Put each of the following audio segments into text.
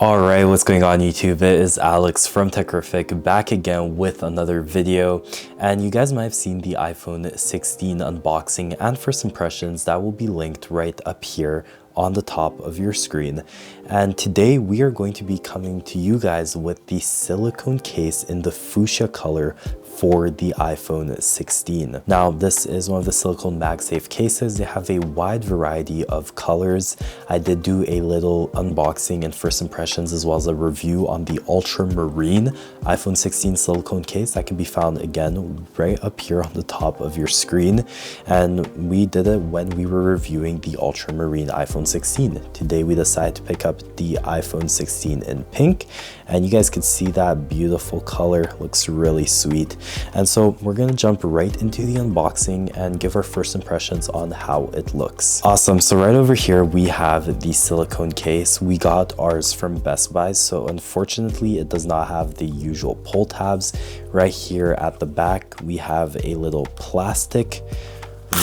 Alright, what's going on YouTube? It is Alex from Techrific back again with another video, and you guys might have seen the iPhone 16 unboxing and first impressions that will be linked right up here on the top of your screen. And today we are going to be coming to you guys with the silicone case in the fuchsia color for the iPhone 16. Now, this is one of the silicone MagSafe cases. They have a wide variety of colors. I did do a little unboxing and first impressions as well as a review on the ultramarine iPhone 16 silicone case that can be found again right up here on the top of your screen. And we did it when we were reviewing the ultramarine iPhone 16. Today we decided to pick up the iPhone 16 in pink, and you guys can see that beautiful color. Looks really sweet. And so we're gonna jump right into the unboxing and give our first impressions on how it looks. Awesome, so right over here we have the silicone case. We got ours from Best Buy, so unfortunately it does not have the usual pull tabs. Right here at the back we have a little plastic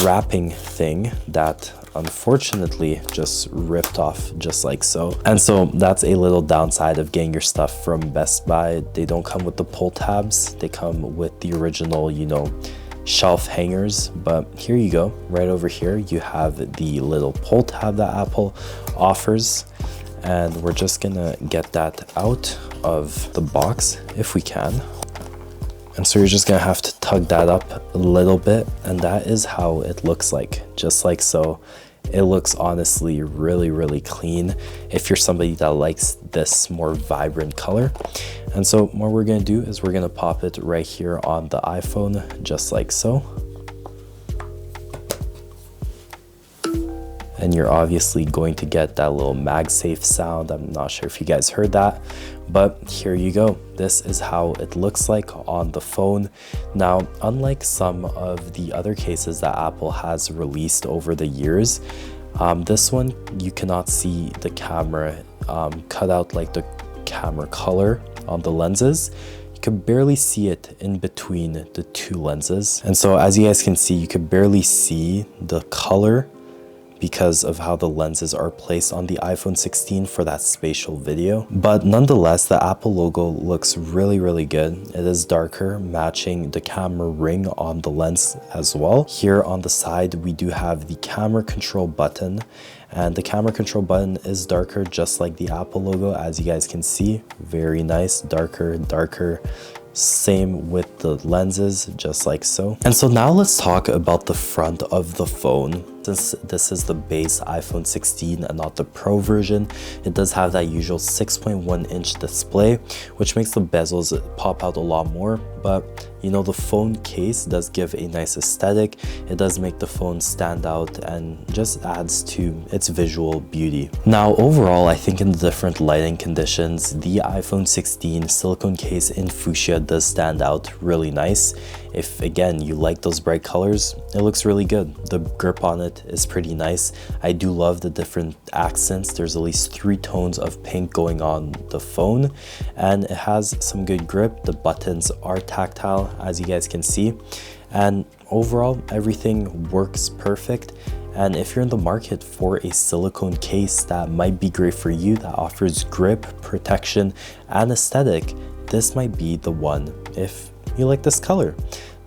wrapping thing that unfortunately just ripped off just like so. And so that's a little downside of getting your stuff from Best Buy. They don't come with the pull tabs, they come with the original, you know, shelf hangers. But here you go, right over here you have the little pull tab that Apple offers, and we're just gonna get that out of the box if we can. And so you're just gonna have to tug that up a little bit, and that is how it looks like, just like so. It looks honestly really clean if you're somebody that likes this more vibrant color. And so what we're gonna do is we're gonna pop it right here on the iPhone, just like so. And you're obviously going to get that little MagSafe sound. I'm not sure if you guys heard that, but here you go. This is how it looks like on the phone. Now, unlike some of the other cases that Apple has released over the years, this one, you cannot see the camera cut out, like the camera color on the lenses. You can barely see it in between the two lenses. And so as you guys can see, you can barely see the color because of how the lenses are placed on the iPhone 16 for that spatial video. But nonetheless, the Apple logo looks really good. It is darker, matching the camera ring on the lens as well. Here on the side, we do have the camera control button, and the camera control button is darker, just like the Apple logo, as you guys can see. Very nice, darker. Same with the lenses, just like so. And so now let's talk about the front of the phone. Since this is the base iPhone 16 and not the Pro version, it does have that usual 6.1-inch display, which makes the bezels pop out a lot more. But you know, the phone case does give a nice aesthetic. It does make the phone stand out and just adds to its visual beauty. Now, overall, I think in the different lighting conditions, the iPhone 16 silicone case in fuchsia does stand out really nice. If again you like those bright colors, it looks really good. The grip on it is pretty nice. I do love the different accents. There's at least 3 tones of pink going on the phone, and it has some good grip. The buttons are tactile, as you guys can see, and overall everything works perfect. And if you're in the market for a silicone case that might be great for you, that offers grip, protection, and aesthetic, this might be the one if you like this color.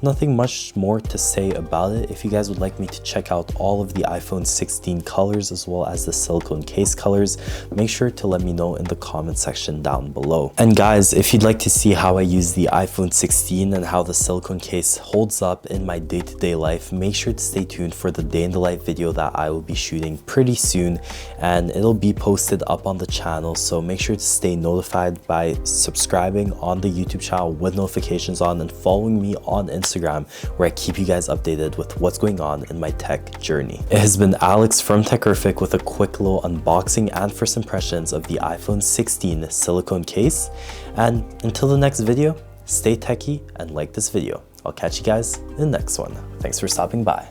Nothing much more to say about it. If you guys would like me to check out all of the iPhone 16 colors as well as the silicone case colors, make sure to let me know in the comment section down below. And guys, if you'd like to see how I use the iPhone 16 and how the silicone case holds up in my day-to-day life, make sure to stay tuned for the day in the life video that I will be shooting pretty soon, and it'll be posted up on the channel. So make sure to stay notified by subscribing on the YouTube channel with notifications on, and following me on Instagram, where I keep you guys updated with what's going on in my tech journey. It has been Alex from Techrific with a quick little unboxing and first impressions of the iPhone 16 silicone case. And until the next video, stay techie and like this video. I'll catch you guys in the next one. Thanks for stopping by.